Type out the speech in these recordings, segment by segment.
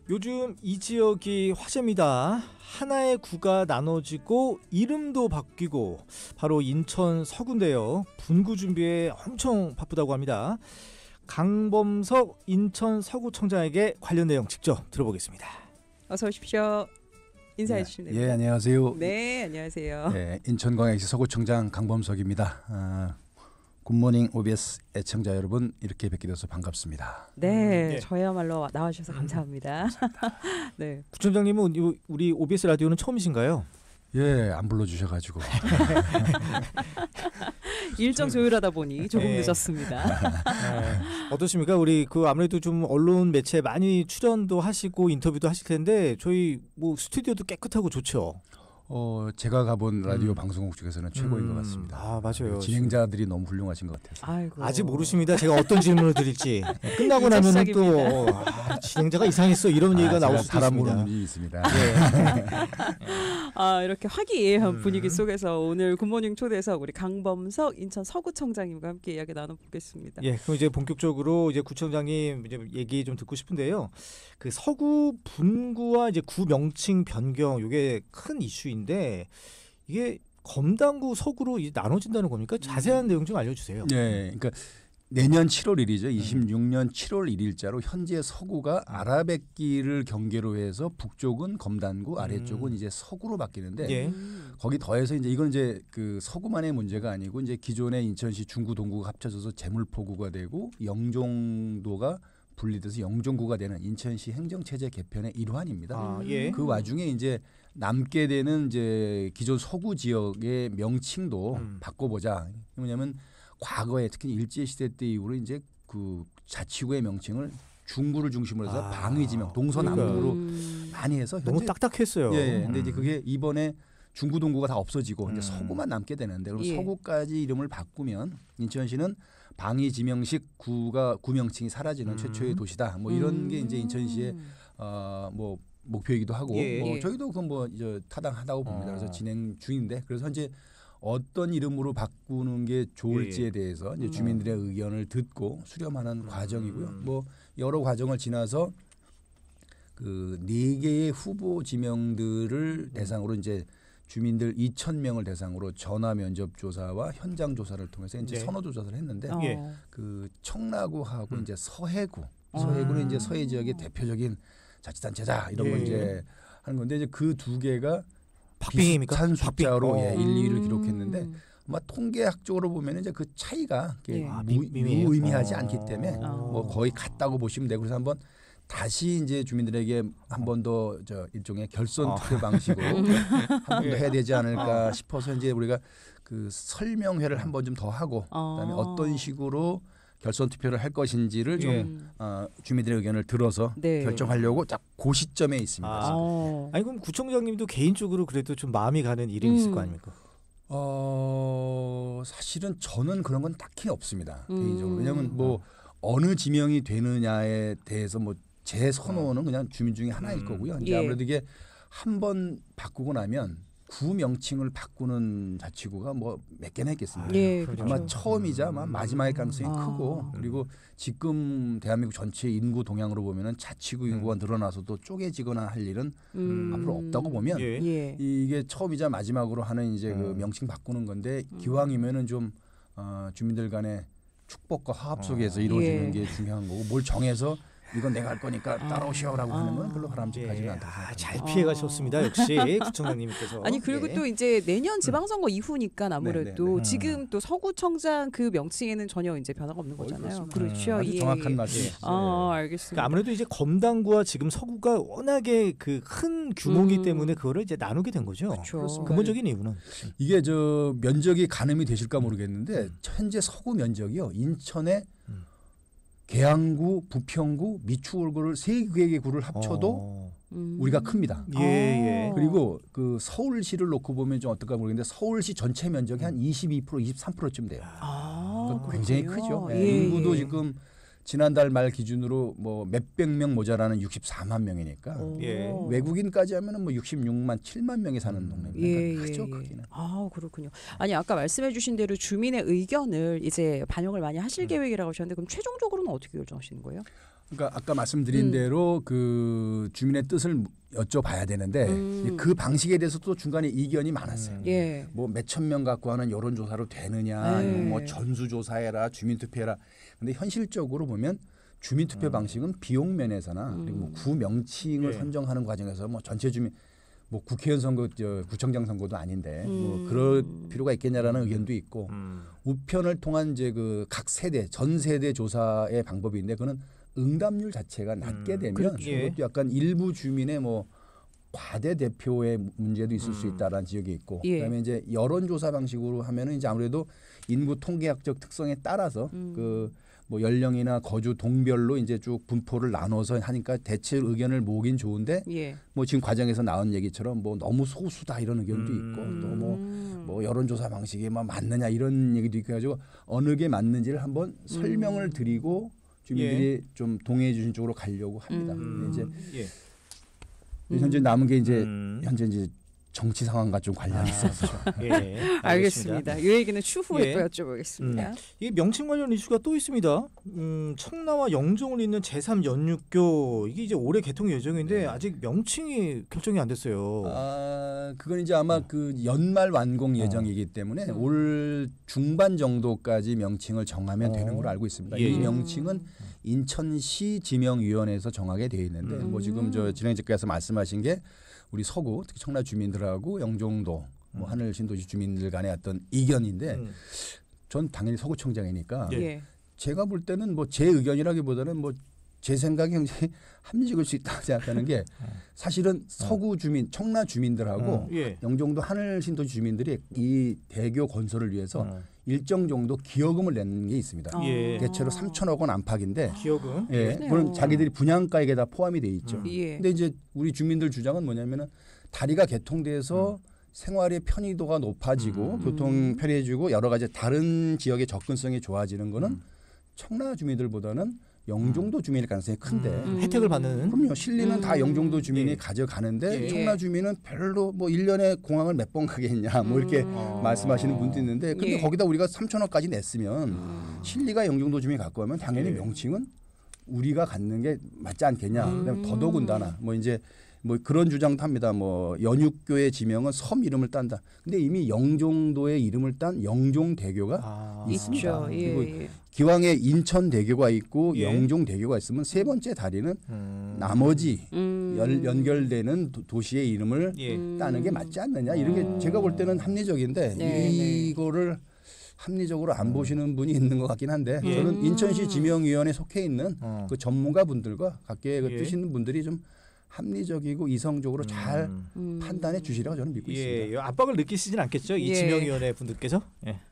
요즘 이 지역이 화제입니다. 하나의 구가 나눠지고 이름도 바뀌고 바로 인천 서구인데요. 분구 준비에 엄청 바쁘다고 합니다. 강범석 인천 서구청장에게 관련 내용 직접 들어보겠습니다. 어서 오십시오. 인사해 주시면 됩니다. 예, 안녕하세요. 네, 안녕하세요. 네, 인천광역시 서구청장 강범석입니다. 굿모닝 OBS 애청자 여러분, 이렇게 뵙게 돼서 반갑습니다. 네, 네. 저야말로 나와주셔서 감사합니다. 네, 부총장님은 우리 OBS 라디오는 처음이신가요? 예, 안 불러주셔가지고. 일정 조율하다 보니 조금 네. 늦었습니다. 어떠십니까? 우리 아무래도 좀 언론 매체 많이 출연도 하시고 인터뷰도 하실 텐데 저희 스튜디오도 깨끗하고 좋죠. 제가 가본 라디오 방송국 중에서는 최고인 것 같습니다. 아, 맞아요. 진행자들이 너무 훌륭하신 것 같아서. 아이고. 아직 모르십니다. 제가 어떤 질문을 드릴지. 끝나고 이제 나면은 시작입니다. 또 진행자가 이상했어 이런 얘기가 나올 수도 사람 있습니다. 보는 눈이 있습니다. 이렇게 화기애애한 분위기 속에서 오늘 굿모닝 초대석 우리 강범석 인천 서구청장님과 함께 이야기 나눠보겠습니다. 예, 그럼 이제 본격적으로 이제 구청장님 이제 얘기 좀 듣고 싶은데요. 그 서구 분구와 이제 구 명칭 변경 이게 큰 이슈인데 이게 검단구 서구로 이제 나눠진다는 겁니까? 자세한 내용 좀 알려주세요. 네, 그러니까 내년 7월 1일이죠. 26년 7월 1일자로 현재 서구가 아라뱃길을 경계로 해서 북쪽은 검단구, 아래쪽은 이제 서구로 바뀌는데 예. 거기 더해서 이건 이제 그 서구만의 문제가 아니고 이제 기존의 인천시 중구 동구가 합쳐져서 제물포구가 되고 영종도가 분리돼서 영종구가 되는 인천시 행정체제 개편의 일환입니다. 아, 예. 그 와중에 이제 남게 되는 이제 기존 서구 지역의 명칭도 바꿔보자. 왜냐하면 과거에 특히 일제 시대 때 이후로 이제 그 자치구의 명칭을 중구를 중심으로 해서 방위지명 동서남북으로 많이 해서 너무 딱딱했어요. 예. 근데 이제 그게 이번에 중구 동구가 다 없어지고 이제 서구만 남게 되는데 그럼 예. 서구까지 이름을 바꾸면 인천시는 방위지명식 구명칭이 사라지는 최초의 도시다. 뭐 이런 게 이제 인천시의 목표이기도 하고 예. 저희도 그건 이제 타당하다고 봅니다. 그래서 진행 중인데 그래서 현재 어떤 이름으로 바꾸는 게 좋을지에 대해서 이제 주민들의 의견을 듣고 수렴하는 과정이고요. 여러 과정을 지나서 그 4개의 후보 지명들을 대상으로 이제 주민들 2,000명을 대상으로 전화 면접 조사와 현장 조사를 통해서 이제 선호 조사를 했는데 예. 그 청라구하고 이제 서해구는 이제 서해 지역의 대표적인 자치단체다 이런 걸 이제 하는 건데 이제 그 두 개가 박빙입니까? 비슷한 숫자로 박빙. 1, 2위를 기록했는데 아마 통계학적으로 보면 이제 그 차이가 미미해요? 무의미하지 않기 때문에 거의 같다고 보시면 되고 그래서 한번 다시 이제 주민들에게 한 번 더 일종의 결선 투표 방식으로 한 번 더 해야 되지 않을까 싶어서 이제 우리가 그 설명회를 한 번 좀 더 하고 그다음에 어떤 식으로 결선 투표를 할 것인지를 좀 주민들의 의견을 들어서 네. 결정하려고 딱 그 시점에 있습니다. 아니 그럼 구청장님도 개인적으로 그래도 좀 마음이 가는 이름이 있을 거 아닙니까? 사실은 저는 그런 건 딱히 없습니다. 개인적으로. 왜냐하면 어느 지명이 되느냐에 대해서 제 선호는 그냥 주민 중에 하나일 거고요. 이제 아무래도 이게 한 번 바꾸고 나면 구 명칭을 바꾸는 자치구가 몇 개나 있겠습니까? 예, 아마 그렇죠. 처음이자 아마 마지막일 가능성이 크고 그리고 지금 대한민국 전체 인구 동향으로 보면은 자치구 인구가 늘어나서도 쪼개지거나 할 일은 앞으로 없다고 보면 예. 이게 처음이자 마지막으로 하는 이제 그 명칭 바꾸는 건데 기왕이면은 좀 주민들 간의 축복과 화합 속에서 이루어지는 게 중요한 거고 뭘 정해서 이건 내가 할 거니까 따라오시오라고 하는 건 별로 바람직하지는 않다. 잘 피해가셨습니다. 역시 구청장님께서. 아니 그리고 또 이제 내년 지방선거 이후니까 아무래도 지금 또 서구청장 그 명칭에는 전혀 이제 변화가 없는 거잖아요. 그렇죠. 아주 정확한 말씀이시죠. 알겠습니다. 그러니까 아무래도 이제 검단구와 지금 서구가 워낙에 그 큰 규모이기 때문에 그거를 이제 나누게 된 거죠. 그렇죠. 근본적인 이유는 이게 면적이 가늠이 되실까 모르겠는데 현재 서구 면적이요 인천의 계양구, 부평구, 미추홀구를 3개의 구를 합쳐도 우리가 큽니다. 예. 그리고 그 서울시를 놓고 보면 좀 어떨까 모르겠는데 서울시 전체 면적이 한 22%, 23%쯤 돼요. 그러니까 굉장히 크죠. 인구도 지금 지난달 말 기준으로 몇백 명 모자라는 64만 명이니까 외국인까지 하면은 66만 7만 명이 사는 동네입니다. 크죠, 크기는. 그렇군요. 아니 아까 말씀해주신 대로 주민의 의견을 이제 반영을 많이 하실 계획이라고 하셨는데 그럼 최종적으로는 어떻게 결정하시는 거예요? 그러니까 아까 말씀드린 대로 그 주민의 뜻을 여쭤봐야 되는데 그 방식에 대해서 또 중간에 이견이 많았어요. 예. 뭐 몇천 명 갖고 하는 여론조사로 되느냐, 아니면 뭐 전수조사해라, 주민투표해라. 근데 현실적으로 보면 주민투표 방식은 비용 면에서나 그리고 뭐 구 명칭을 선정하는 과정에서 뭐 전체 주민 뭐 국회의원 선거, 구청장 선거도 아닌데 뭐 그럴 필요가 있겠냐라는 의견도 있고 우편을 통한 이제 그 각 세대 전 세대 조사의 방법인데 그거는 응답률 자체가 낮게 되면 그것도 약간 일부 주민의 뭐 과대 대표의 문제도 있을 수 있다라는 지적이 있고 그다음에 이제 여론조사 방식으로 하면은 이제 아무래도 인구 통계학적 특성에 따라서 그 뭐 연령이나 거주 동별로 이제 쭉 분포를 나눠서 하니까 대체 의견을 모으긴 좋은데 뭐 지금 과정에서 나온 얘기처럼 뭐 너무 소수다 이런 의견도 있고 또 뭐 여론조사 방식이 뭐 맞느냐 이런 얘기도 있고 해가지고 어느 게 맞는지를 한번 설명을 드리고 주민들이 좀 동의해 주신 쪽으로 가려고 합니다. 근데 이제 현재 남은 게 이제 현재 이제 정치 상황과 좀 관련이 있어서. 예, 알겠습니다. 이 얘기는 추후에 또 여쭤보겠습니다. 이 명칭 관련 이슈가 또 있습니다. 청라와 영종을 잇는 제3연육교 이게 이제 올해 개통 예정인데 아직 명칭이 결정이 안 됐어요. 그건 이제 아마 그 연말 완공 예정이기 때문에 올 중반 정도까지 명칭을 정하면 되는 걸로 알고 있습니다. 이 명칭은 인천시 지명위원회에서 정하게 되어 있는데 뭐 지금 저 진행자께서 말씀하신 게 우리 서구 특히 청라 주민들하고 영종도 뭐 하늘 신도시 주민들 간의 어떤 이견인데 전 당연히 서구청장이니까 제가 볼 때는 뭐 제 의견이라기보다는 뭐 제 생각이 굉장히 합리적일 수 있다고 생각하는 게 사실은 서구 주민 청라 주민들하고 영종도 하늘 신도시 주민들이 이 대교 건설을 위해서 일정 정도 기여금을 내는 게 있습니다. 대체로 3천억 원 안팎인데 기여금. 물론 자기들이 분양가액에 다 포함이 돼 있죠. 근데 이제 우리 주민들 주장은 뭐냐면은 다리가 개통돼서 생활의 편의도가 높아지고 교통 편리해지고 여러 가지 다른 지역의 접근성이 좋아지는 거는 청라 주민들보다는 영종도 주민일 가능성이 큰데 혜택을 받는. 그럼요. 실리는 다 영종도 주민이 가져가는데 청라 주민은 별로 뭐 1년에 공항을 몇 번 가겠냐 뭐 이렇게 말씀하시는 분도 있는데 근데 거기다 우리가 3천억까지 냈으면 실리가 영종도 주민이 갖고 가면 당연히 명칭은 우리가 갖는 게 맞지 않겠냐. 그다음에 더더군다나 뭐 이제 뭐 그런 주장도 합니다. 뭐 연육교의 지명은 섬 이름을 딴다. 근데 이미 영종도의 이름을 딴 영종대교가 있습니다. 그리고 기왕에 인천대교가 있고 영종대교가 있으면 세 번째 다리는 나머지 연결되는 도시의 이름을 따는 게 맞지 않느냐. 이런 게 제가 볼 때는 합리적인데 이거를 합리적으로 안 보시는 분이 있는 것 같긴 한데 저는 인천시 지명위원회에 속해 있는 그 전문가분들과 각계 그 뜻 있는 분들이 좀 합리적이고 이성적으로 잘 판단해 주시라고 저는 믿고 있습니다. 압박을 느끼시진 않겠죠? 이 지명위원회 분들께서?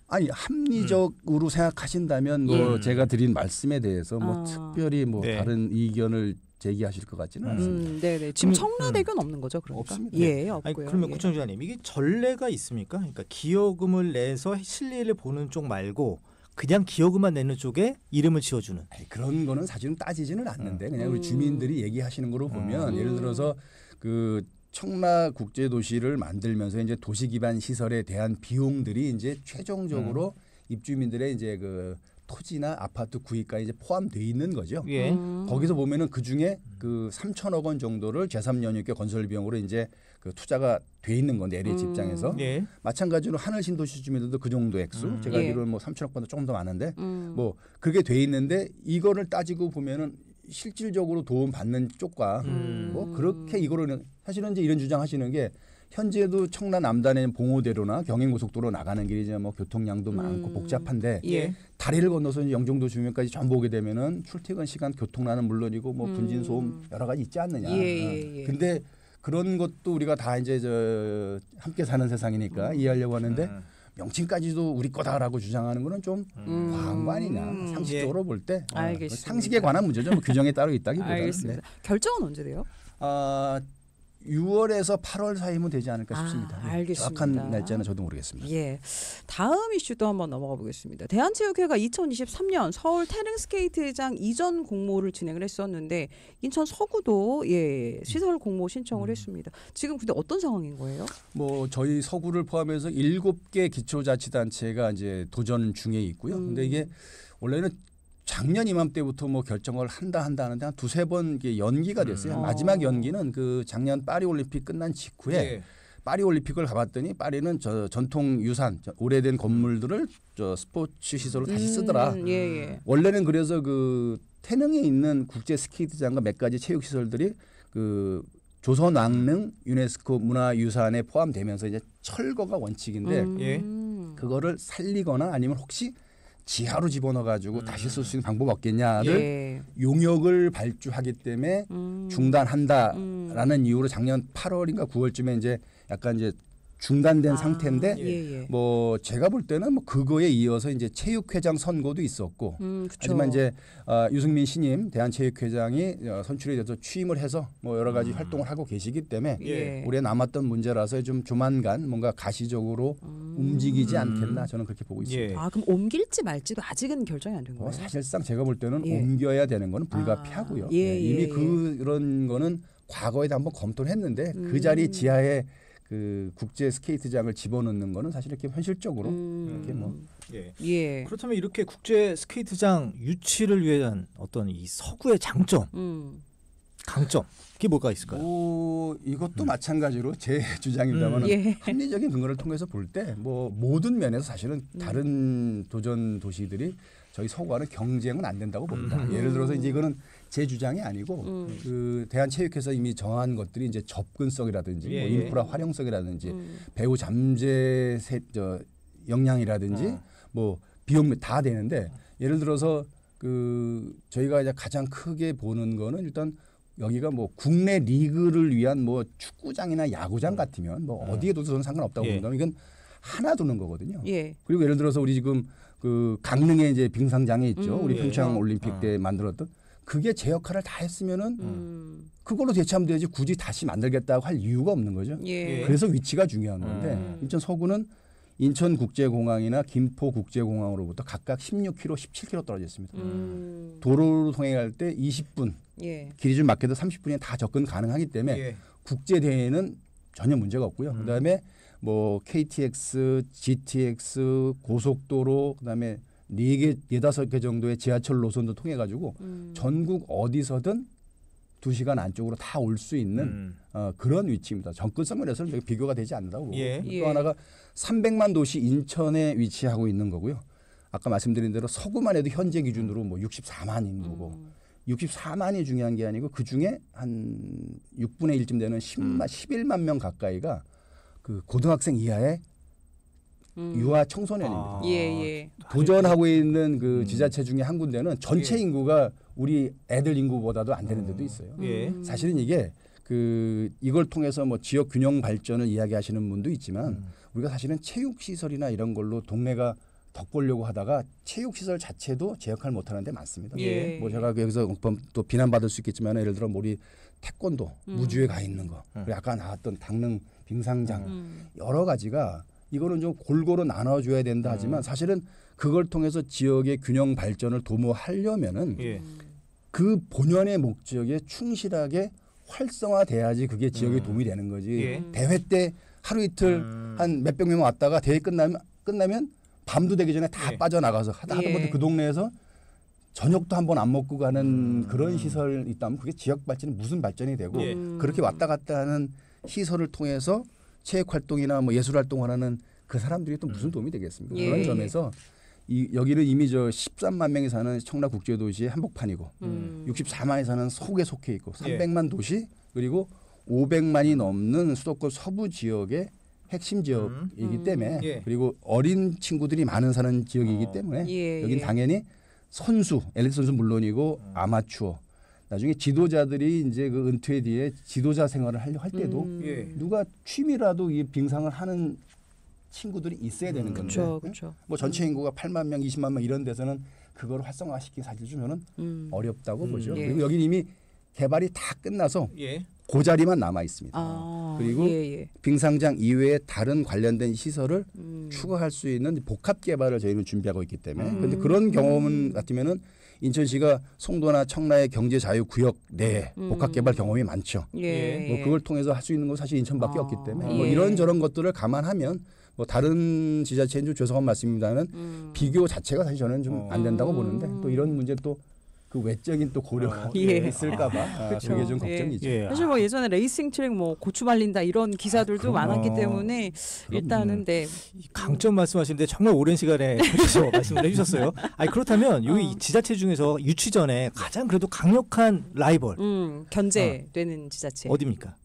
아니 합리적으로 생각하신다면 뭐 제가 드린 말씀에 대해서 뭐 특별히 뭐 다른 의견을 제기하실 것 같지는 않습니다. 네네. 지금 청라대교는 없는 거죠, 그러니까? 없습니다. 없고요. 아니, 그러면 구청장님 이게 전례가 있습니까? 그러니까 기여금을 내서 실리를 보는 쪽 말고 그냥 기여금만 내는 쪽에 이름을 지어주는. 아니, 그런 거는 사실은 따지지는 않는데 그냥 우리 주민들이 얘기하시는 거로 보면 예를 들어서 그 청라 국제도시를 만들면서 이제 도시 기반 시설에 대한 비용들이 이제 최종적으로 입주민들의 이제 그 토지나 아파트 구입까지 이제 포함되어 있는 거죠. 거기서 보면은 그 중에 그 3천억 원 정도를 제3연육교 건설 비용으로 이제 그 투자가 돼 있는 건데 LH 입장에서 마찬가지로 하늘 신도시 주민들도 그 정도 액수 제가 알기로는 뭐 3천억보다 조금 더 많은데 뭐 그렇게 돼 있는데 이거를 따지고 보면은 실질적으로 도움 받는 쪽과 뭐 그렇게 이거로는 사실은 이제 이런 주장하시는 게 현재도 청라 남단의 봉오대로나 경인고속도로 나가는 길이 이제 뭐 교통량도 많고 복잡한데 다리를 건너서 이제 영종도 주민까지 전부 오게 되면은 출퇴근 시간 교통난은 물론이고 뭐 분진 소음 여러 가지 있지 않느냐. 근데 그런 것도 우리가 다 이제 저 함께 사는 세상이니까 이해하려고 하는데 명칭까지도 우리 거다라고 주장하는 거는 좀 과한 거 아니냐. 상식적으로 볼 때 상식에 관한 문제죠. 뭐 규정에 따로 있다기보다는. 알겠습니다. 결정은 언제 돼요? 6월에서 8월 사이면 되지 않을까 싶습니다. 알겠습니다. 정확한 날짜는 저도 모르겠습니다. 다음 이슈도 한번 넘어가 보겠습니다. 대한체육회가 2023년 서울 태릉스케이트장 이전 공모를 진행을 했었는데 인천 서구도 시설 공모 신청을 했습니다. 지금 근데 어떤 상황인 거예요? 뭐 저희 서구를 포함해서 7개 기초자치단체가 이제 도전 중에 있고요. 근데 이게 원래는 작년 이맘때부터 뭐 결정을 한다 하는데 한 두세 번 이게 연기가 됐어요. 마지막 연기는 그 작년 파리 올림픽 끝난 직후에 예. 파리 올림픽을 가봤더니 파리는 저 전통 유산 오래된 건물들을 저 스포츠 시설로 다시 쓰더라. 예. 원래는 그래서 그 태릉에 있는 국제 스케이트장과 몇 가지 체육 시설들이 그 조선 왕릉 유네스코 문화유산에 포함되면서 이제 철거가 원칙인데 예. 그거를 살리거나 아니면 혹시 지하로 집어넣어 가지고 다시 쓸 수 있는 방법 없겠냐를 예. 용역을 발주하기 때문에 중단한다라는 이유로 작년 8월인가 9월쯤에 이제 약간 이제 중단된 상태인데 예. 뭐 제가 볼 때는 뭐 그거에 이어서 이제 체육회장 선거도 있었고 그쵸. 하지만 이제 유승민 신임 대한체육회장이 선출이 돼서 취임을 해서 뭐 여러 가지 활동을 하고 계시기 때문에 예. 올해 남았던 문제라서 좀 조만간 뭔가 가시적으로 움직이지 않겠나 저는 그렇게 보고 있습니다. 예. 아 그럼 옮길지 말지도 아직은 결정이 안 된 거예요? 사실상 제가 볼 때는 예. 옮겨야 되는 거는 불가피하고요. 예, 이미 예. 그런 거는 과거에도 한번 검토를 했는데 그 자리 지하에 그 국제 스케이트장을 집어넣는 거는 사실 이렇게 현실적으로 이렇게 뭐 예. 예. 그렇다면 이렇게 국제 스케이트장 유치를 위한 어떤 이 서구의 장점, 강점 그게 뭐가 있을까요? 이것도 마찬가지로 제 주장입니다만 예. 합리적인 근거를 통해서 볼 때 뭐 모든 면에서 사실은 다른 도전 도시들이 저희 서구와는 경쟁은 안 된다고 봅니다. 예를 들어서 이제 이거는 제 주장이 아니고 그 대한체육회에서 이미 정한 것들이 이제 접근성이라든지 예, 뭐 예. 인프라 활용성이라든지 배우 잠재 역량이라든지 뭐 비용 다 되는데 예를 들어서 그 저희가 이제 가장 크게 보는 거는 일단 여기가 뭐 국내 리그를 위한 뭐 축구장이나 야구장 같으면 뭐 어디에 둬도 저는 상관없다고 예. 봅니다. 이건 하나 두는 거거든요. 예. 그리고 예를 들어서 우리 지금 그 강릉에 이제 빙상장이 있죠. 우리 예. 평창 올림픽 때 만들었던 그게 제 역할을 다 했으면은 그걸로 대체하면 되지 굳이 다시 만들겠다고 할 이유가 없는 거죠. 예. 그래서 위치가 중요한 건데 인천 서구는 인천국제공항이나 김포국제공항으로부터 각각 16km, 17km 떨어져 있습니다. 도로로 통행할 때 20분, 예. 길이 좀 막혀도 30분이면 다 접근 가능하기 때문에 예. 국제 대회는 전혀 문제가 없고요. 그다음에 뭐 KTX, GTX, 고속도로, 그다음에 4개, 5개 정도의 지하철 노선도 통해 가지고 전국 어디서든 2시간 안쪽으로 다 올 수 있는 그런 위치입니다. 접근성 면에서는 비교가 되지 않는다고 보고 예. 또 하나가 300만 도시 인천에 위치하고 있는 거고요. 아까 말씀드린 대로 서구만 해도 현재 기준으로 뭐 64만 인구고 64만이 중요한 게 아니고 그중에 한 6분의 1쯤 되는 11만 명 가까이가 그 고등학생 이하의 유아 청소년입니다. 예. 도전하고 있는 그 지자체 중에 한 군데는 전체 인구가 우리 애들 인구보다도 안 되는 데도 있어요. 예. 사실은 이게 그 이걸 통해서 뭐 지역 균형 발전을 이야기하시는 분도 있지만 우리가 사실은 체육 시설이나 이런 걸로 동네가 덕보려고 하다가 체육 시설 자체도 제 역할 못 하는 데 많습니다. 예. 뭐 제가 여기서 또 비난받을 수 있겠지만 예를 들어 우리 태권도 무주에 가 있는 거 그리고 아까 나왔던 강릉 빙상장 여러 가지가 이거는 좀 골고루 나눠줘야 된다 하지만 사실은 그걸 통해서 지역의 균형 발전을 도모하려면은 예. 그 본연의 목적에 충실하게 활성화돼야지 그게 지역에 도움이 되는 거지. 예. 대회 때 하루 이틀 한 몇백 명 왔다가 대회 끝나면 밤도 되기 전에 다 예. 빠져나가서 하다못해 그 동네에서 저녁도 한 번 안 먹고 가는 그런 시설이 있다면 그게 지역 발전이 무슨 발전이 되고 예. 그렇게 왔다 갔다 하는 시설을 통해서 체육 활동이나 뭐 예술 활동을 하는 그 사람들이 또 무슨 도움이 되겠습니까? 예. 그런 점에서 여기는 이미 저 13만 명이 사는 청라 국제도시의 한복판이고 64만이 사는 서구에 속해 있고 300만 도시 그리고 500만이 넘는 수도권 서부 지역의 핵심 지역이기 때문에 예. 그리고 어린 친구들이 많은 사는 지역이기 때문에 예, 여긴 예. 당연히 선수, 엘리트 선수 물론이고 아마추어 나중에 지도자들이 이제 그 은퇴 뒤에 지도자 생활을 할 때도 예. 누가 취미라도 이 빙상을 하는 친구들이 있어야 되는 건데 그렇죠. 뭐 전체 인구가 8만 명, 20만 명 이런 데서는 그걸 활성화시키기 사실 좀 저는 어렵다고 보죠. 예. 그리고 여기 이미 개발이 다 끝나서 예. 그 자리만 남아 있습니다. 그리고 예. 빙상장 이외에 다른 관련된 시설을 추가할 수 있는 복합 개발을 저희는 준비하고 있기 때문에 근데 그런 경험 같으면은 인천시가 송도나 청라의 경제 자유 구역 내에 복합 개발 경험이 많죠. 예. 뭐 그걸 통해서 할 수 있는 건 사실 인천밖에 없기 때문에 뭐 예. 이런 저런 것들을 감안하면 뭐 다른 지자체는 좀 죄송한 말씀입니다는 비교 자체가 사실 저는 좀 안 된다고 보는데 또 이런 문제 또 그 외적인 또 고려가 예. 있을까봐 그렇죠. 그게 좀 예. 걱정이죠. 예. 사실 뭐 예전에 레이싱 트랙 뭐 고추 말린다 이런 기사들도 그럼요. 많았기 때문에 일단은 네. 이 강점 말씀하시는데 정말 오랜 시간에 걸쳐서 말씀을 해주셨어요. 아니 그렇다면 여기 지자체 중에서 유치 전에 가장 그래도 강력한 라이벌 견제되는 지자체. 어디입니까?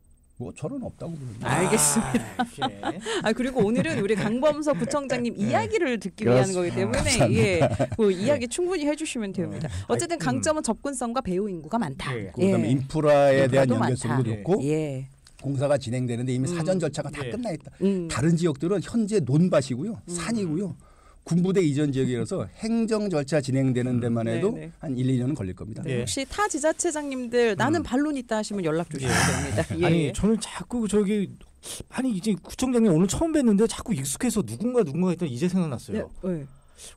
뭐 저는 없다고 봅니다. 알겠습니다. 예. 아 그리고 오늘은 우리 강범석 구청장님 이야기를 듣기 위한 거기 때문에 예, 뭐 이야기 충분히 해주시면 됩니다. 어쨌든 강점은 접근성과 배우 인구가 많다. 예. 그다음에 인프라에 대한 인프라도 연결성도 많다. 높고 예. 공사가 진행되는데 이미 사전 절차가 다 예. 끝나 있다. 음. 다른 지역들은 현재 논밭이고요, 산이고요. 군부대 이전 지역이라서 행정 절차 진행되는 데만 해도 네네. 한 1, 2년은 걸릴 겁니다. 예. 혹시 타 지자체장님들 나는 반론 있다 하시면 연락 주시면 됩니다. 예. 아니 저는 자꾸 저기 아니 이제 구청장님 오늘 처음 뵀는데 자꾸 익숙해서 누군가 했더니 이제 생각났어요. 네.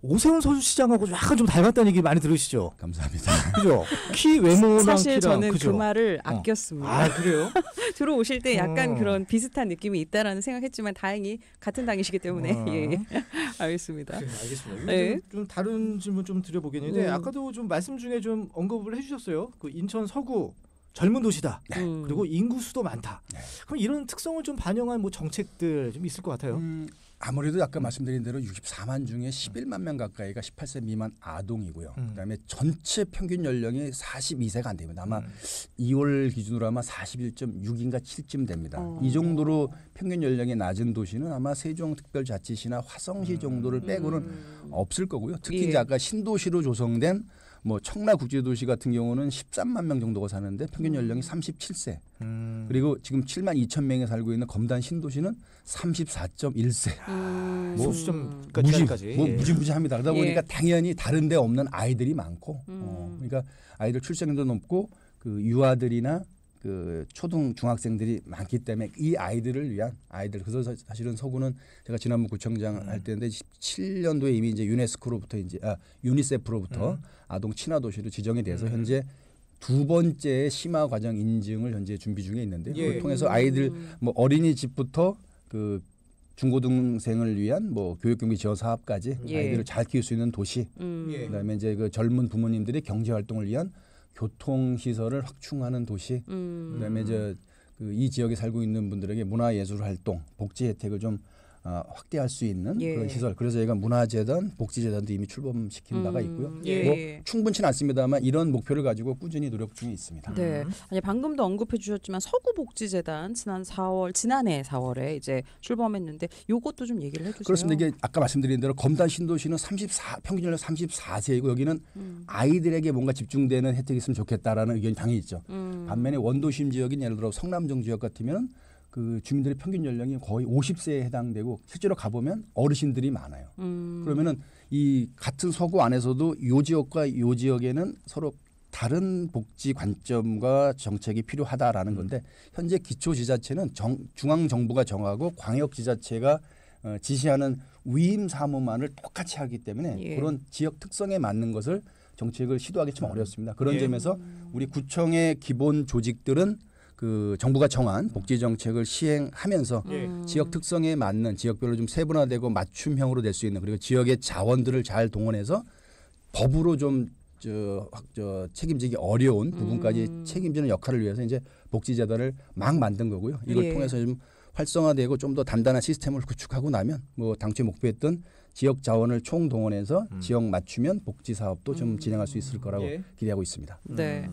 오세훈 서울시장하고 약간 좀 닮았다는 얘기 많이 들으시죠? 감사합니다. 그죠? 키 외모랑 사실 키랑 저는 그죠? 그 말을 아꼈습니다. 아 그래요? 들어오실 때 약간 어. 그런 비슷한 느낌이 있다라는 생각했지만 다행히 같은 당이시기 때문에 어. 예. 알겠습니다. 그래, 알겠습니다. 네. 좀 다른 질문 좀 드려보겠는데 아까도 좀 말씀 중에 좀 언급을 해주셨어요. 그 인천 서구 젊은 도시다. 그리고 인구 수도 많다. 그럼 이런 특성을 좀 반영한 뭐 정책들 좀 있을 것 같아요. 아무래도 아까 말씀드린 대로 64만 중에 11만 명 가까이가 18세 미만 아동이고요. 그다음에 전체 평균 연령이 42세가 안 됩니다. 아마 2월 기준으로 아마 41.6인가 7쯤 됩니다. 이 정도로 평균 연령이 낮은 도시는 아마 세종특별자치시나 화성시 정도를 빼고는 없을 거고요. 특히 예. 이제 아까 신도시로 조성된 뭐 청라국제도시 같은 경우는 13만 명 정도가 사는데 평균 연령이 37세. 그리고 지금 7만 2천 명이 살고 있는 검단 신도시는 34.1세. 소수점까지. 무지무지합니다. 그러다 예. 보니까 당연히 다른 데 없는 아이들이 많고 그러니까 아이들 출생률도 높고 그 유아들이나 그 초등 중학생들이 많기 때문에 이 아이들을 위한 아이들 그래서 사실은 서구는 제가 지난번 구청장 할 때인데 17년도에 이미 이제 유네스코로부터 이제 유니세프로부터 아동 친화 도시로 지정이 돼서 현재 두 번째 심화 과정 인증을 현재 준비 중에 있는데 예. 그걸 통해서 아이들 뭐 어린이집부터 그 중고등생을 위한 뭐 교육경비 지원 사업까지 예. 아이들을 잘 키울 수 있는 도시 예. 그다음에 이제 그 젊은 부모님들이 경제 활동을 위한 교통 시설을 확충하는 도시 그다음에 이제 그 이 지역에 살고 있는 분들에게 문화예술 활동 복지 혜택을 좀 확대할 수 있는 예. 그런 시설. 그래서 저희가 문화재단, 복지재단도 이미 출범시킨 바가 있고요. 예. 뭐 충분치는 않습니다만 이런 목표를 가지고 꾸준히 노력 중에 있습니다. 네. 아니 방금도 언급해 주셨지만 서구복지재단 지난해 4월에 이제 출범했는데 요것도 좀 얘기를 해 주세요. 그렇습니다. 이게 아까 말씀드린 대로 검단 신도시는 평균 연령 34세이고 여기는 아이들에게 뭔가 집중되는 혜택이 있으면 좋겠다라는 의견이 당연히 있죠. 반면에 원도심 지역인 예를 들어 성남정 지역 같으면 그 주민들의 평균 연령이 거의 50세에 해당되고 실제로 가보면 어르신들이 많아요. 그러면은 이 같은 서구 안에서도 요 지역과 요 지역에는 서로 다른 복지 관점과 정책이 필요하다라는 건데 현재 기초지자체는 중앙정부가 정하고 광역지자체가 지시하는 위임 사무만을 똑같이 하기 때문에 예. 그런 지역 특성에 맞는 것을 정책을 시도하기 좀 어렵습니다. 그런 예. 점에서 우리 구청의 기본 조직들은 그 정부가 정한 복지 정책을 시행하면서 지역 특성에 맞는 지역별로 좀 세분화되고 맞춤형으로 될 수 있는 그리고 지역의 자원들을 잘 동원해서 법으로 좀 책임지기 어려운 부분까지 책임지는 역할을 위해서 이제 복지재단을 막 만든 거고요. 이걸 예. 통해서 좀 활성화되고 좀 더 단단한 시스템을 구축하고 나면 뭐 당초에 목표했던 지역 자원을 총동원해서 지역 맞춤형 복지 사업도 좀 진행할 수 있을 거라고 예. 기대하고 있습니다. 네.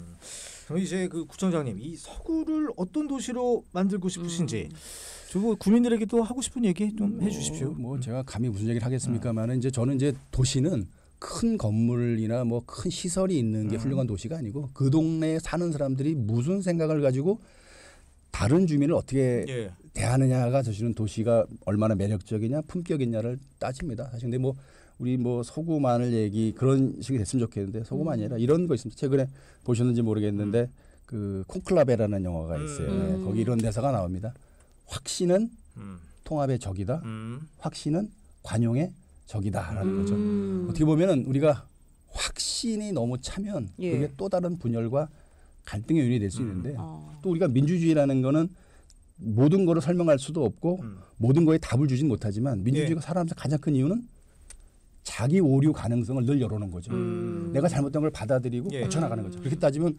그럼 이제 그 구청장님 이 서구를 어떤 도시로 만들고 싶으신지 저 구민들에게 또 하고 싶은 얘기 좀 해주십시오. 뭐 제가 감히 무슨 얘기를 하겠습니까만은 이제 저는 이제 도시는 큰 건물이나 뭐 큰 시설이 있는 게 훌륭한 도시가 아니고 그 동네에 사는 사람들이 무슨 생각을 가지고 다른 주민을 어떻게 예. 대하느냐가 사실은 도시가 얼마나 매력적이냐 품격 있냐를 따집니다. 사실 근데 뭐 우리 뭐 서구만을 얘기 그런 식이 됐으면 좋겠는데 서구만이 아니라 이런 거 있습니다. 최근에 보셨는지 모르겠는데 그 콘클라베라는 영화가 있어요. 네, 거기 이런 대사가 나옵니다. 확신은 통합의 적이다. 확신은 관용의 적이다라는 거죠. 어떻게 보면은 우리가 확신 확신이 너무 차면 예. 그게 또 다른 분열과 갈등의 요인이 될 수 있는데 어. 또 우리가 민주주의라는 거는 모든 거를 설명할 수도 없고 모든 거에 답을 주진 못하지만 민주주의가 살아가면서 가장 큰 이유는 자기 오류 가능성을 늘 열어놓은 거죠. 내가 잘못된 걸 받아들이고 예. 고쳐나가는 거죠. 그렇게 따지면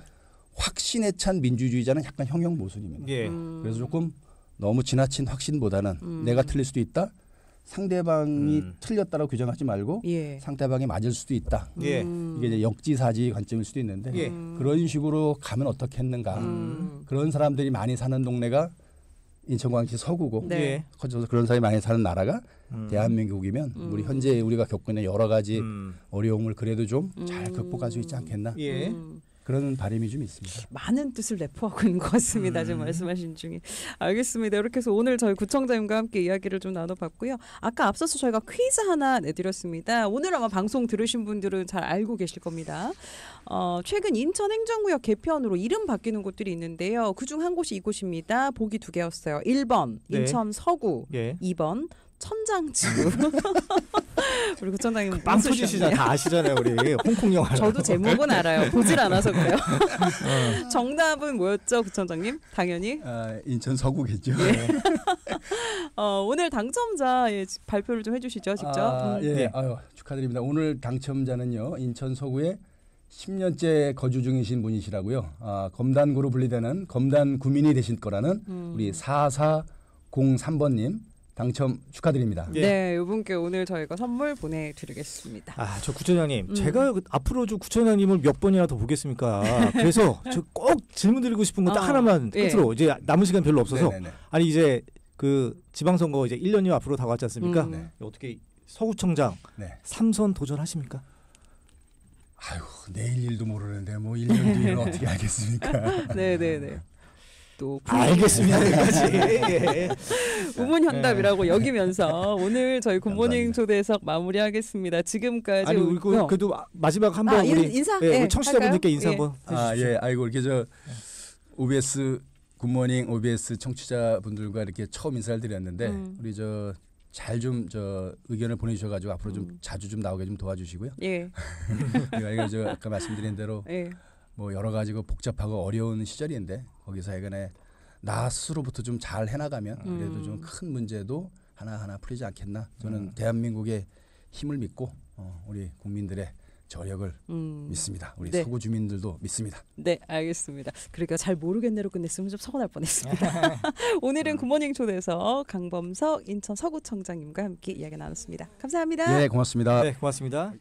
확신에 찬 민주주의자는 약간 형용모순입니다. 예. 그래서 조금 너무 지나친 확신보다는 내가 틀릴 수도 있다. 상대방이 틀렸다고 규정하지 말고 예. 상대방이 맞을 수도 있다. 예. 이게 이제 역지사지 관점일 수도 있는데 예. 그런 식으로 가면 어떻겠는가. 그런 사람들이 많이 사는 동네가 인천광역시 서구고 네. 예. 커져서 그런 사람이 많이 사는 나라가 대한민국이면 우리 현재 우리가 겪고 있는 여러 가지 어려움을 그래도 좀 잘 극복할 수 있지 않겠나. 예. 그런 바람이 좀 있습니다. 많은 뜻을 내포하고 있는 것 같습니다. 지금 말씀하신 중에. 알겠습니다. 이렇게 해서 오늘 저희 구청장님과 함께 이야기를 좀 나눠봤고요. 아까 앞서서 저희가 퀴즈 하나 내드렸습니다. 오늘 아마 방송 들으신 분들은 잘 알고 계실 겁니다. 최근 인천 행정구역 개편으로 이름 바뀌는 곳들이 있는데요. 그중 한 곳이 이곳입니다. 보기 2개였어요. 1번 네. 인천 서구, 예. 2번 천장지구. 우리 구청장님 빵 터지시잖아요. 다 아시잖아요, 우리 홍콩 영화. 저도 제목은 알아요. 보질 않아서 그래요. 정답은 뭐였죠, 구청장님? 당연히. 인천 서구겠죠. 오늘 당첨자 발표를 좀 해주시죠, 직접. 예, 네. 축하드립니다. 오늘 당첨자는요 인천 서구에 10년째 거주 중이신 분이시라고요. 검단구로 분리되는 검단 구민이 되실 거라는 우리 4403번님 당첨 축하드립니다. 예. 네, 이분께 오늘 저희가 선물 보내드리겠습니다. 저 구청장님, 제가 제가 좀 구청장님을 몇 번이나 더 보겠습니까? 그래서 저 꼭 질문 드리고 싶은 건 딱 하나만 예. 끝으로 이제 남은 시간 별로 없어서 네네네. 아니 이제 그 지방선거 이제 1년이 앞으로 다가왔지 않습니까? 네. 어떻게 서구청장 네. 3선 도전하십니까? 아유 내일 일도 모르는데 뭐 1년 뒤에는 어떻게 알겠습니까? 네네네. 또 알겠습니다. 여기까지. 예. 우문현답이라고 여기면서 오늘 저희 굿모닝 감사합니다. 초대석 마무리하겠습니다. 지금까지 아니 우리 그래도 마지막 한번 인- 우리 인사? 예, 예, 우리 청취자분들께 할까요? 인사 예. 한번 해주십시오. 예, 아이고 이렇게 저 OBS 굿모닝 OBS 청취자분들과 이렇게 처음 인사를 드렸는데 우리 저 잘 좀 저 의견을 보내주셔가지고 앞으로 좀 자주 좀 나오게 좀 도와주시고요. 예, 이거 저 아까 말씀드린 대로 예. 뭐 여러 가지고 복잡하고 어려운 시절인데 거기서 예전에 나 스스로부터 좀 잘 해나가면 그래도 좀 큰 문제도 하나하나 풀리지 않겠나. 저는 대한민국의 힘을 믿고 우리 국민들의 저력을 믿습니다. 우리 네. 서구 주민들도 믿습니다. 네, 알겠습니다. 그러니까 잘 모르겠네로 끝냈으면 좀 서운할 뻔했습니다. 오늘은 굿모닝 초대석 강범석 인천 서구청장님과 함께 이야기 나눴습니다. 감사합니다. 네, 고맙습니다. 네, 고맙습니다.